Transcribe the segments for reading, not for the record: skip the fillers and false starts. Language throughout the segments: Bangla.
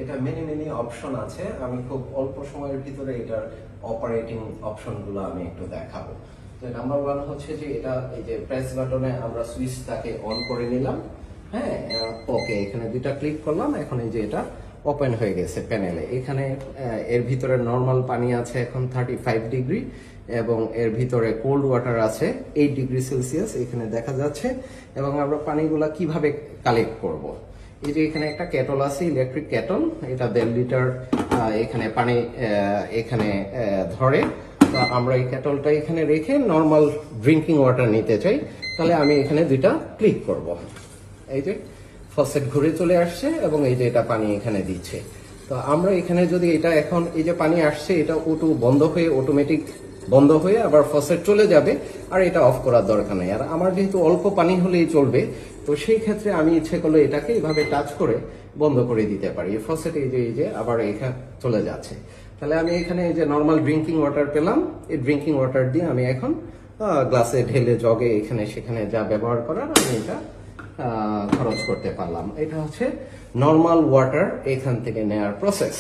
এটা মেনি অপশন আছে, আমি খুব অল্প সময়ের ভিতরে এটার অপারেটিং অপশনগুলো আমি একটু দেখাবো। তো নাম্বার 1 হচ্ছে যে এটা এই যে প্রেস বাটনে আমরা সুইচটাকে অন করে নিলাম। হ্যাঁ, ওকে, এখানে দুইটা ক্লিক করলাম, এখন এই যে এটা ওপেন হয়ে গেছে প্যানেলে। এখানে এর ভিতরে নরমাল পানি আছে এখন 35 ডিগ্রি এবং এর ভিতরে কোল্ড ওয়াটার আছে 8 ডিগ্রি সেলসিয়াস এখানে দেখা যাচ্ছে। এবং আমরা পানিগুলা কিভাবে কালেক্ট করব, এই যে এখানে একটা কেটল আছে, ইলেকট্রিক কেটল, এটা 1.5 লিটার এখানে পানি এখানে ধরে। তো আমরা এই কেটলটা এখানে রেখে নরমাল ড্রিঙ্কিং ওয়াটার নিতে চাই, তাহলে আমি এখানে দুইটা ক্লিক করব। এই যে ফসেট ঘুরে চলে আসছে এবং এই যে এটা পানি এখানে দিচ্ছে। তো আমরা এখানে যদি এটা এখন এই যে পানি আসছে, এটা অটো বন্ধ হয়ে অটোমেটিক বন্ধ হয়ে আবার ফসেট চলে যাবে, আর এটা অফ করার দরকার নেই। আর আমার যেহেতু অল্প পানি হলেই চলবে, তো সেই ক্ষেত্রে আমি ইচ্ছে করলে এটাকে এইভাবে টাচ করে বন্ধ করে দিতে পারি। ফসেট এই যে আবার এখানে চলে যাচ্ছে। তাহলে আমি এখানে এই যে নর্মাল ড্রিঙ্কিং ওয়াটার পেলাম, এই ড্রিঙ্কিং ওয়াটার দিয়ে আমি এখন গ্লাসে ঢেলে জগে এখানে সেখানে যা ব্যবহার করার আমি এটা খরচ করতে পারলাম। এটা হচ্ছে নর্মাল ওয়াটার এখান থেকে নেয়ার প্রসেস।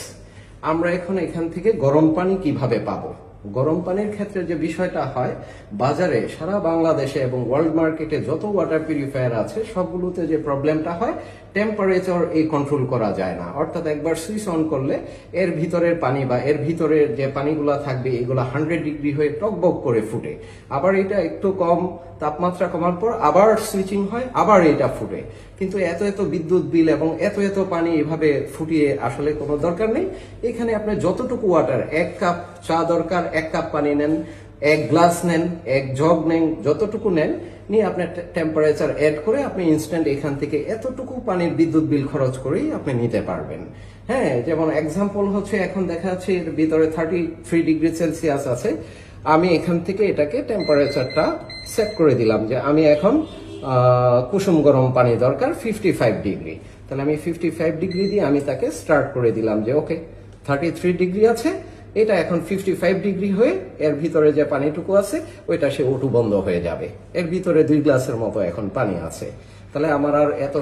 আমরা এখন এখান থেকে গরম পানি কিভাবে পাবো? গরম পানির ক্ষেত্রে যে বিষয়টা হয়, বাজারে সারা বাংলাদেশে এবং ওয়ার্ল্ড মার্কেটে যত ওয়াটার পিউরিফায়ার আছে সবগুলোতে যে প্রবলেমটা হয়, টেম্পারেচার এই কন্ট্রোল করা যায় না। অর্থাৎ একবার সুইচ অন করলে এর ভিতরের পানি বা এর ভিতরের যে পানিগুলা থাকবে এগুলা 100 ডিগ্রি হয়ে টকবক করে ফুটে, আবার এটা একটু কম তাপমাত্রা কমার পর আবার সুইচিং হয়, আবার এটা ফুটে। কিন্তু এত বিদ্যুৎ বিল এবং এত পানি এভাবে ফুটিয়ে আসলে কোনো দরকার নেই। এখানে আপনি যতটুকু ওয়াটার, 1 কাপ চা দরকার 1 কাপ পানি নেন, 1 গ্লাস নেন, 1 জগ নেন, যতটুকু নেন নিয়ে আপনার টেম্পারেচার অ্যাড করে আপনি ইনস্ট্যান্ট এখান থেকে এতটুকু পানির বিদ্যুৎ বিল খরচ করেই আপনি নিতে পারবেন। হ্যাঁ, যেমন এক্সাম্পল হচ্ছে এখন দেখা যাচ্ছে এর ভিতরে 33 ডিগ্রি সেলসিয়াস আছে। আমি এখান থেকে এটাকে টেম্পারেচারটা সেট করে দিলাম যে আমি এখন কুসুম গরম পানি দরকার 55 ডিগ্রি। তাহলে আমি 55 ডিগ্রি দিয়ে আমি তাকে স্টার্ট করে দিলাম যে ওকে 33 ডিগ্রি আছে, এটা এখন 55 ডিগ্রি হয়ে এর ভিতরে যে পানিটুকু আছে ওইটা সে অটো বন্ধ হয়ে যাবে। এর ভিতরে 2 গ্লাসের মতো এখন পানি আছে। তাহলে আমার আর এত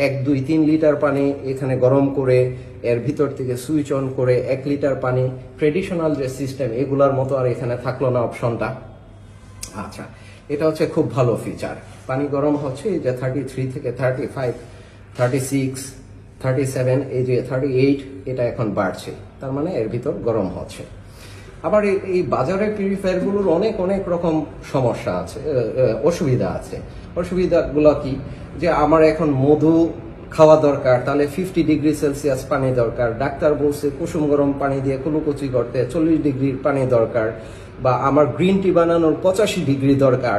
1, 2, 3 লিটার পানি এখানে গরম করে এর ভিতর থেকে সুইচ অন করে 1 লিটার পানি, ট্রেডিশনাল যে সিস্টেম এগুলার মতো আর এখানে থাকলো না অপশনটা। আচ্ছা, এটা হচ্ছে খুব ভালো ফিচার। পানি গরম হচ্ছে এই যে 33 থেকে 35, 36, 37, এই যে 38, এটা এখন বাড়ছে, তার মানে এর ভিতর গরম হচ্ছে। আবার এই বাজারের পিউরিফায়ার গুলোর অনেক রকম সমস্যা আছে, অসুবিধা আছে। অসুবিধাগুলো কি, যে আমার এখন মধু খাওয়া দরকার, তাহলে 50 ডিগ্রি সেলসিয়াস পানি দরকার। ডাক্তার বলছে কুসুম গরম পানি দিয়ে কুলুকুচি করতে 40 ডিগ্রির পানি দরকার। বা আমার গ্রিন টি বানানোর 85 ডিগ্রি দরকার।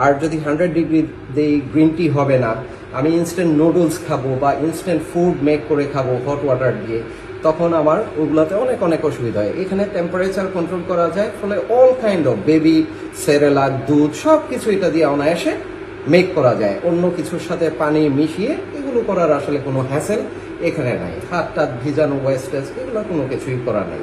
আর যদি 100 ডিগ্রি দেই গ্রিন টি হবে না। আমি ইনস্ট্যান্ট নুডলস খাবো বা ইনস্ট্যান্ট ফুড মেক করে খাবো হট ওয়াটার দিয়ে, তখন আমার ওগুলাতে অনেক অসুবিধা হয়। এখানে টেম্পারেচার কন্ট্রোল করা যায়, ফলে all kind of baby Cerelac, দুধ সবকিছু এটা দিয়ে অনায়াসে মেক করা যায়। অন্য কিছুর সাথে পানি মিশিয়ে এগুলো করার আসলে কোনো হ্যাসেল এখানে নাই। হাত টাত ভিজানো, ওয়েস্টেজ, এগুলো কোনো কিছুই করা নাই।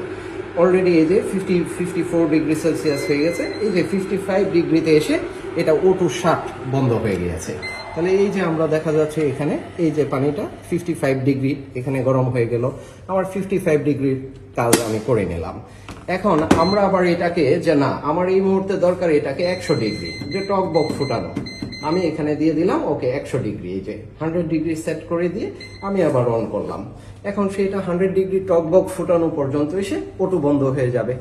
অলরেডি এই যে 54 ডিগ্রি সেলসিয়াস হয়ে গেছে, এই যে 55 ডিগ্রিতে এসে এটা অটো শাট বন্ধ হয়ে গিয়েছে। তাহলে এই যে আমরা দেখা যাচ্ছে এখানে এই যে পানিটা 55 ডিগ্রি এখানে গরম হয়ে গেল, আমার 55 ডিগ্রির কাজ আমি করে নিলাম। এখন আমরা আবার এটাকে যে না আমার এই মুহূর্তে দরকার এটাকে 100 ডিগ্রি, যে টক বক ফুটানো, আমি এখানে দিয়ে দিলাম ওকে 100 ডিগ্রি। এই যে 100 ডিগ্রি সেট করে দিয়ে আমি আবার অন করলাম। এখন সেটা 100 ডিগ্রি টক বক ফুটানো পর্যন্ত এসে অটো বন্ধ হয়ে যাবে।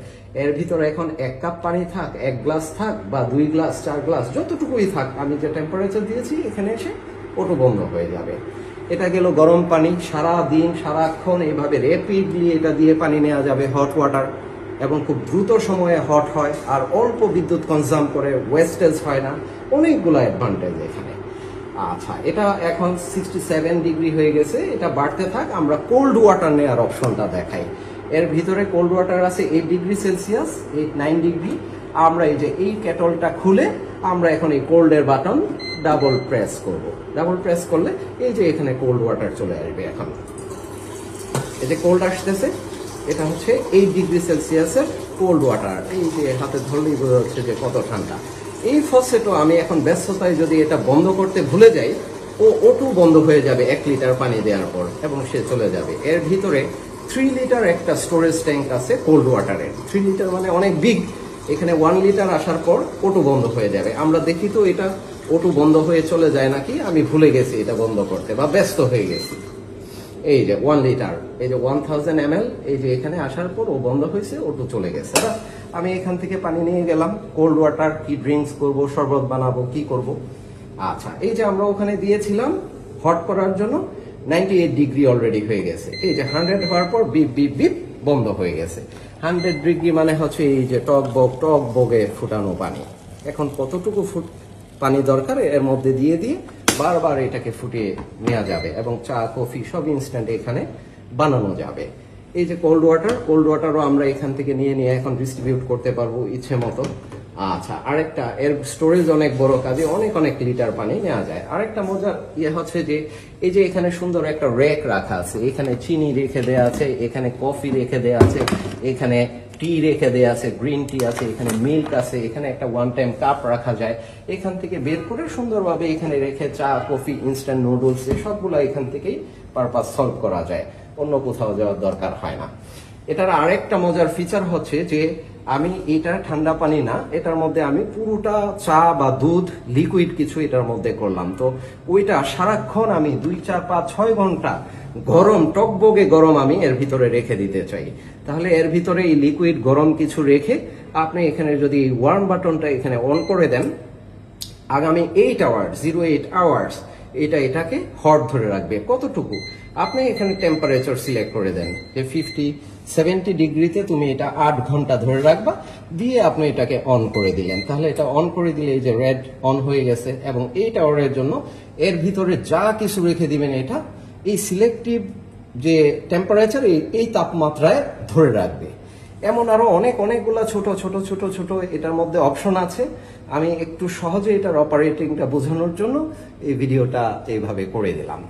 এর ভিতরে এখন 1 কাপ পানি থাক, 1 গ্লাস থাক বা 2 গ্লাস 4 গ্লাস যতটুকুই থাক, আমি যে টেম্পারেচার দিয়েছি এখানে এসে অটো বন্ধ হয়ে যাবে। এটা গেল গরম পানি। সারা দিন সারাক্ষণ এইভাবে র্যাপিডলি এটা দিয়ে পানি নেওয়া যাবে, হট ওয়াটার, এবং খুব দ্রুত সময়ে হট হয় আর অল্প বিদ্যুৎ কনজাম করে, ওয়েস্টেজ হয় না, অনেকগুলো অ্যাডভান্টেজ এখানে। আচ্ছা, এটা এখন 67 ডিগ্রি হয়ে গেছে, এটা বাড়তে থাক। আমরা কোল্ড ওয়াটার নেওয়ার অপশনটা দেখাই। এর ভিতরে কোল্ড ওয়াটার আছে 8 ডিগ্রি সেলসিয়াস, 8-9 ডিগ্রি। আমরা এই যে এই কেটলটা খুলে আমরা এখন এই কোল্ডের বাটন ডাবল প্রেস করব। ডাবল প্রেস করলে এই যে এখানে কোল্ড ওয়াটার চলে আসবে। এখন এই যে কোল্ড আসতেছে, এটা হচ্ছে 8 ডিগ্রি সেলসিয়াসের কোল্ড ওয়াটার। এই যে হাতে ধরলেই বোঝা যাচ্ছে যে কত ঠান্ডা। এই ফসেটও আমি এখন ব্যস্ততায় যদি এটা বন্ধ করতে ভুলে যাই, ও O2 বন্ধ হয়ে যাবে 1 লিটার পানি দেওয়ার পর এবং সে চলে যাবে। এর ভিতরে 3 লিটার একটা স্টোরেজ ট্যাঙ্ক আছে কোল্ড ওয়াটারের। 3 লিটার মানে অনেক বিগ। এখানে 1 লিটার আসার পর O2 বন্ধ হয়ে যাবে। আমরা দেখি তো এটা O2 বন্ধ হয়ে চলে যায় নাকি, আমি ভুলে গেছি এটা বন্ধ করতে বা ব্যস্ত হয়ে গেছি। এই যে 1 লিটার, এই যে 1000 ml, এই যে এখানে আসার পর ও বন্ধ হয়েছে, O2 চলে গেছে। আমি এখান থেকে পানি নিয়ে গেলাম, কোল্ড ওয়াটার কি ড্রিঙ্কস করব, শরবত বানাবো, কি করব। আচ্ছা, এই যে আমরা ওখানে দিয়েছিলাম হট করার জন্য, 98 ডিগ্রি অলরেডি হয়ে গেছে। এই যে 100 হওয়ার পর বিপ বিপ বিপ বন্ধ হয়ে গেছে। 100 ডিগ্রি মানে হচ্ছে এই যে টক বগে ফুটানো পানি। এখন কতটুকু পানি দরকার এর মধ্যে দিয়ে বারবার এটাকে ফুটিয়ে নেওয়া যাবে এবং চা কফি সব ইনস্ট্যান্ট এখানে বানানো যাবে। এই যে কোল্ড ওয়াটারও আমরা এখান থেকে নিয়ে এখন ডিস্ট্রিবিউট করতে পারবো ইচ্ছে মতো। আচ্ছা, আরেকটা, এর স্টোরেজ অনেক বড়, কাজে অনেক লিটার পানি নেওয়া যায়। আরেকটা মজার হচ্ছে যে এই যে এখানে সুন্দর একটা রেক রাখা আছে, এখানে চিনি রেখে দেওয়া আছে, এখানে কফি রেখে দেওয়া আছে, এখানে টি রেখে দেওয়া আছে, গ্রিন টি আছে, এখানে মিল্ক আছে, এখানে একটা 1 টাইম কাপ রাখা যায়। এখান থেকে বের করে সুন্দরভাবে এখানে রেখে চা কফি ইনস্ট্যান্ট নুডলস সবগুলো এখান থেকেই পারপাস সলভ করা যায়, অন্য কোথাও যাওয়ার দরকার হয় না। এটার আরেকটা মজার ফিচার হচ্ছে যে আমি এটা ঠান্ডা পানি না, এটার মধ্যে আমি পুরোটা চা বা দুধ লিকুইড কিছু এটার মধ্যে করলাম। তো ওইটা সারাক্ষণ আমি 2, 4, 5, 6 ঘন্টা গরম টকবগে গরম আমি এর ভিতরে রেখে দিতে চাই। তাহলে এর ভিতরে এই লিকুইড গরম কিছু রেখে আপনি এখানে যদি ওয়ার্ম বাটনটা এখানে অন করে দেন, আগামী 8 আওয়ার্স 08 আওয়ার্স এটাকে হট ধরে রাখবে। কতটুকু আপনি এখানে টেম্পারেচার সিলেক্ট করে দেন যে 50-70 ডিগ্রিতে তুমি এটা 8 ঘন্টা ধরে রাখবা, দিয়ে আপনি এটাকে অন করে দিলেন। তাহলে এটা অন করে দিলে এই যে রেড অন হয়ে গেছে এবং 8 আওয়ারের জন্য এর ভিতরে যা কিছু রেখে দিবেন এটা এই সিলেক্টিভ যে টেম্পারেচার এই তাপমাত্রায় ধরে রাখবে। এমন আরো অনেকগুলা ছোট এটার মধ্যে অপশন আছে। আমি একটু সহজে এটার অপারেটিংটা বোঝানোর জন্য এই ভিডিওটা এইভাবে করে দিলাম।